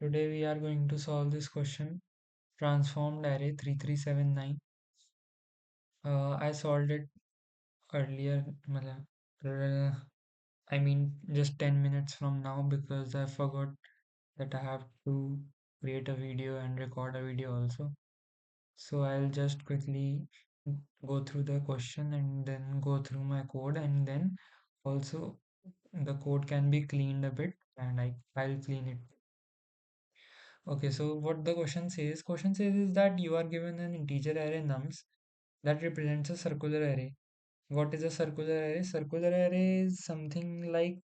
Today we are going to solve this question, transformed array 3379. I solved it earlier, uh, I mean just 10 minutes from now because I forgot that I have to create a video and record a video also. So I'll just quickly go through the question and then go through my code, and then also the code can be cleaned a bit and I'll clean it. Okay, so what the question says is that you are given an integer array nums that represents a circular array. What is a circular array? Circular array is something like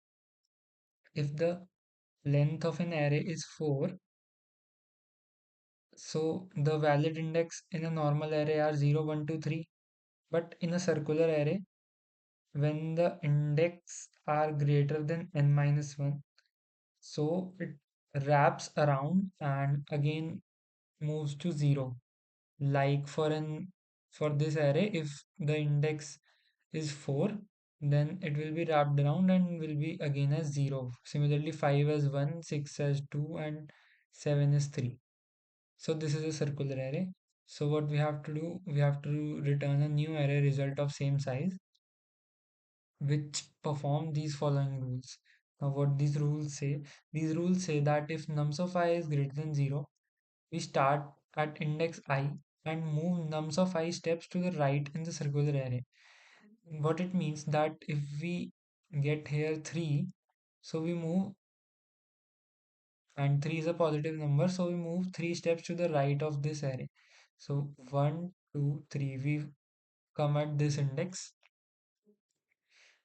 if the length of an array is 4, so the valid index in a normal array are 0, 1, 2, 3. But in a circular array, when the index are greater than n minus 1, so it wraps around and again moves to 0. Like for this array, if the index is 4, then it will be wrapped around and will be again as 0. Similarly, 5 as 1, 6 as 2, and 7 as 3. So this is a circular array. So what we have to do, we have to return a new array result of same size which perform these following rules. Now what these rules say that if nums of I is greater than 0, we start at index I and move nums of I steps to the right in the circular array. What it means that if we get here 3, so we move, and 3 is a positive number, so we move 3 steps to the right of this array. So 1, 2, 3, we come at this index.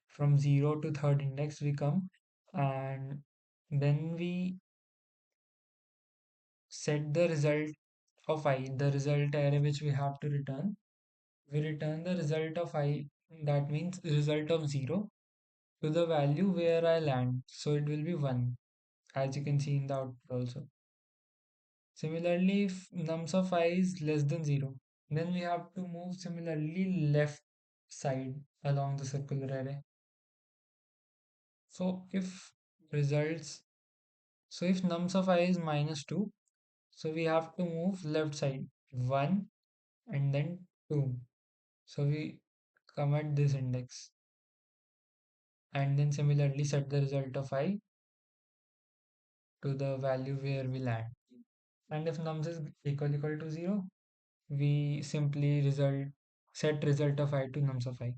From 0 to third index we come, and then we set the result of I, the result array which we have to return. We return the result of I, that means result of 0, to the value where I land. So it will be 1, as you can see in the output also. Similarly, if nums of I is less than 0, then we have to move similarly left side along the circular array. So if results, so if nums of I is minus 2, so we have to move left side 1 and then 2. So we come at this index and then similarly set the result of I to the value where we land. And if nums is equal to 0, we simply set result of I to nums of I.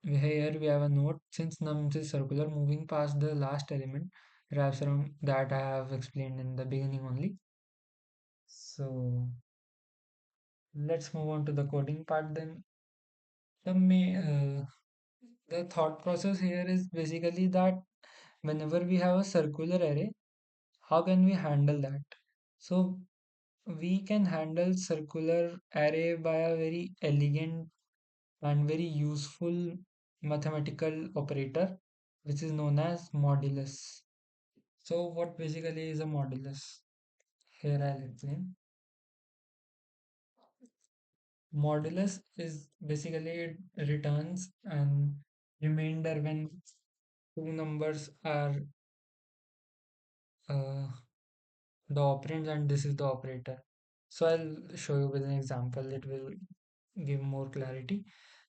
Here we have a note, since nums is circular, moving past the last element wraps around, that I have explained in the beginning only. So let's move on to the coding part then. The thought process here is basically that whenever we have a circular array, how can we handle that? So we can handle circular array by a very elegant and very useful mathematical operator which is known as modulus. So what basically is a modulus? Here I'll explain. Modulus is basically it returns and remainder when two numbers are uh, the operands and this is the operator. So I'll show you with an example, it will give more clarity.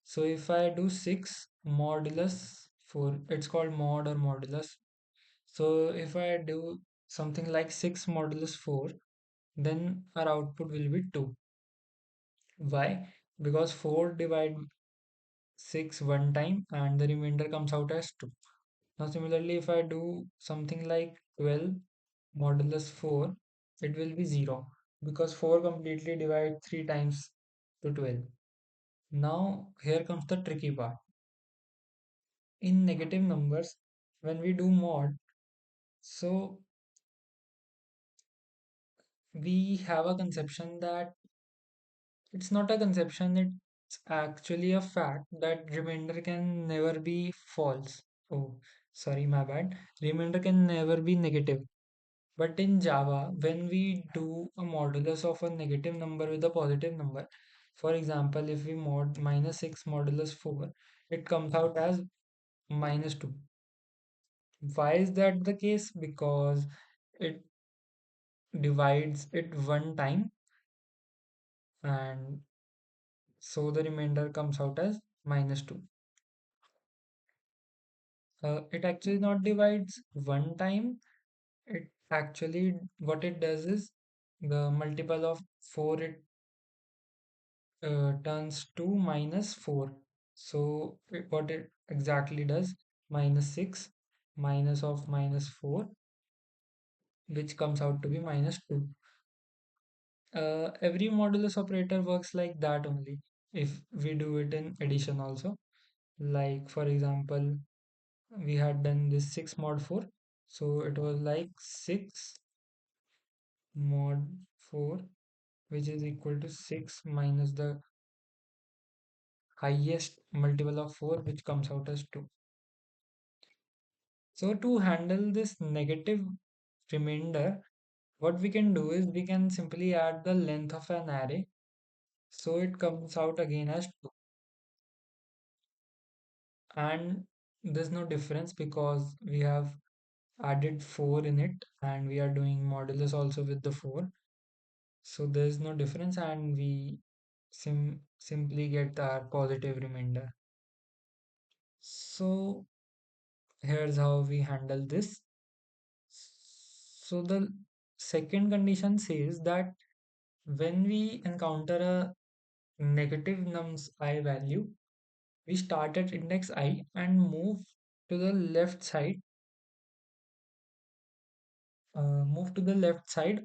So if I do 6 modulus 4, it's called mod or modulus. So if I do something like 6 modulus 4, then our output will be 2. Why? Because 4 divide 6 one time and the remainder comes out as 2. Now similarly, if I do something like 12 modulus 4, it will be 0 because 4 completely divide 3 times to 12. Now here comes the tricky part. In negative numbers, when we do mod, so we have a conception that it's not a conception, it's actually a fact that remainder can never be false. Oh, sorry, my bad. Remainder can never be negative. But in Java, when we do a modulus of a negative number with a positive number, for example, if we mod minus 6 modulus 4, it comes out as minus 2. Why is that the case? Because it divides it one time, and so the remainder comes out as -2. It actually not divides one time. It actually, what it does is the multiple of 4, it turns to -4. So what it exactly does, -6 minus of -4, which comes out to be -2. Every modulus operator works like that only if we do it in addition also. Like for example, we had done this 6 mod 4. So it was like 6 mod 4, which is equal to 6 minus the highest multiple of 4, which comes out as 2. So to handle this negative remainder, what we can do is we can simply add the length of an array. So it comes out again as 2. And there's no difference because we have added 4 in it and we are doing modulus also with the 4. So there's no difference and we simply get our positive remainder. So here's how we handle this. So the second condition says that when we encounter a negative nums I value, we start at index I and move to the left side,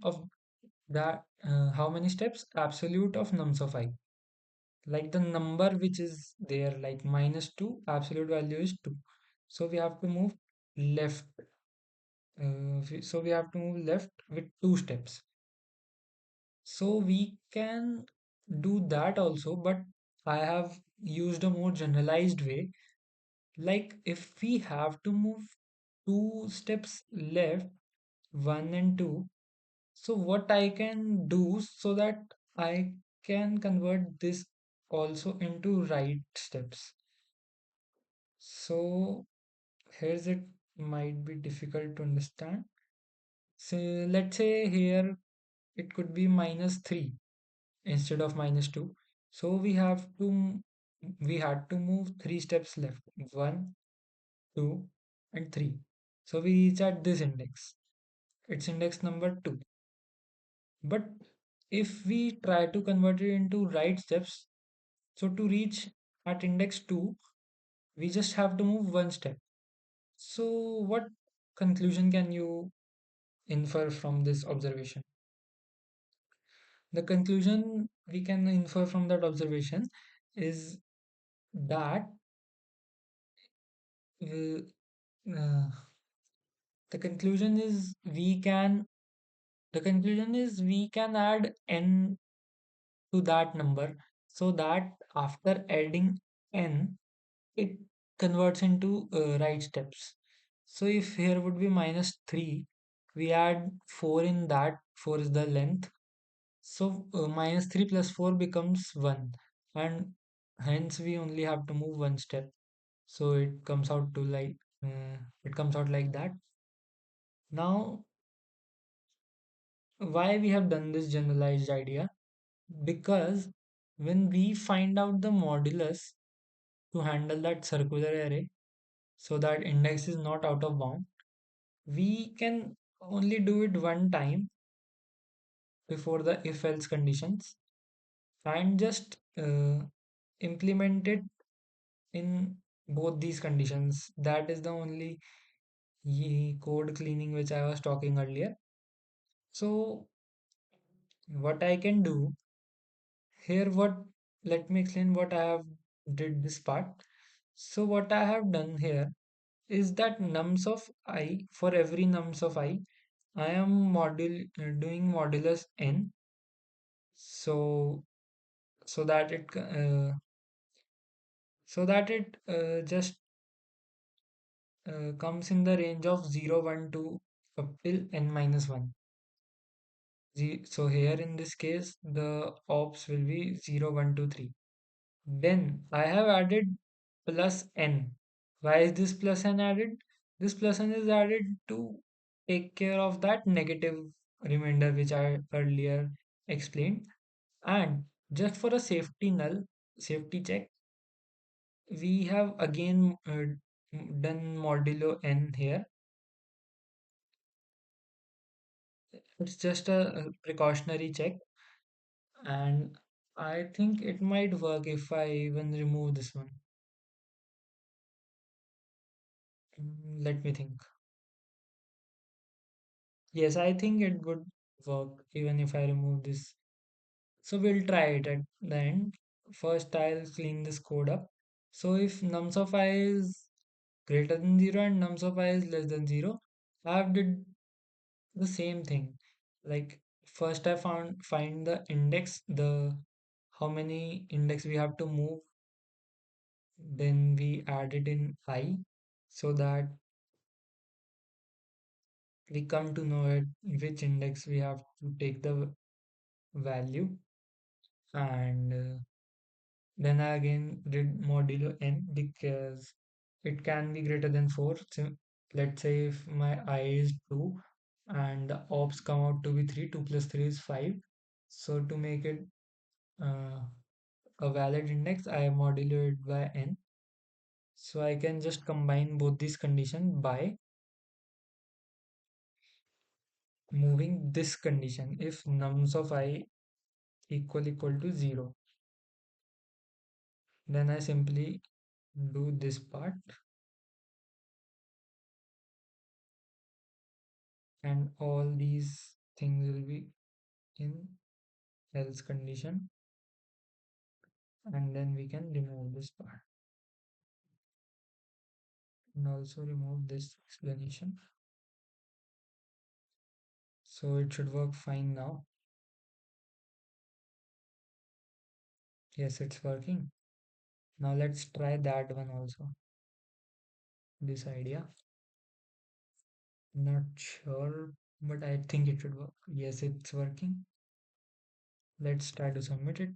of that. How many steps? Absolute of nums of I. Like the number which is there, like -2, absolute value is 2. So we have to move left. So we have to move left with 2 steps. So we can do that also, but I have used a more generalized way. Like if we have to move 2 steps left, 1 and 2, so what I can do so that I can convert this also into right steps. So here's it might be difficult to understand. So let's say here it could be -3 instead of -2. So we had to move 3 steps left. 1, 2, and 3. So we reach at this index. It's index number 2. But if we try to convert it into right steps, so to reach at index 2, we just have to move 1 step. So what conclusion can you infer from this observation? The conclusion we can infer from that observation is that uh, uh, the conclusion is we can add n to that number, so that after adding n, it converts into right steps. So if here would be -3, we add 4 in that, 4 is the length. So -3 plus 4 becomes 1, and hence we only have to move 1 step. So it comes out like that. Now, why we have done this generalized idea? Because when we find out the modulus to handle that circular array, so that index is not out of bound, we can only do it one time before the if else conditions and just implement it in both these conditions. That is the only code cleaning which I was talking earlier. So what I can do here, what let me explain what I have did this part. So what I have done here is that nums of I, for every nums of I am doing modulus n, so so that it just comes in the range of 0, 1, 2 up till n minus 1. So here in this case the ops will be 0, 1, 2, 3. Then I have added plus n. Why is this plus n added? This plus n is added to take care of that negative remainder which I earlier explained. And just for a safety check, we have again done modulo n here. It's just a precautionary check, and I think it might work if I even remove this one. Let me think. Yes, I think it would work even if I remove this. So we'll try it at the end. First, I'll clean this code up. So if nums of I is greater than 0 and nums of I is less than 0, I've did the same thing. Like first I find the index, the how many index we have to move, then we add it in I so that we come to know at which index we have to take the value, and then I again did modulo n because it can be greater than 4. So let's say if my I is 2 and the ops come out to be 3, 2 plus 3 is 5. So to make it uh, a valid index, I modulo it by n. So I can just combine both these conditions by moving this condition. If nums of I equal to 0, then I simply do this part, and all these things will be in else condition, and then we can remove this part and also remove this explanation. So it should work fine now. Yes, it's working. Now let's try that one also. This idea. Not sure, but I think it should work. Yes, it's working. Let's try to submit it.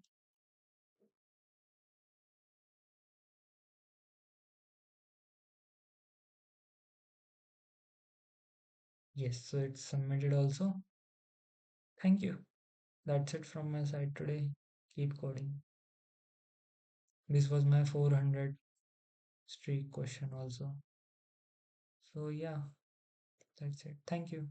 Yes, so it's submitted also. Thank you. That's it from my side today. Keep coding. This was my 400 streak question also. So yeah, that's it. Thank you.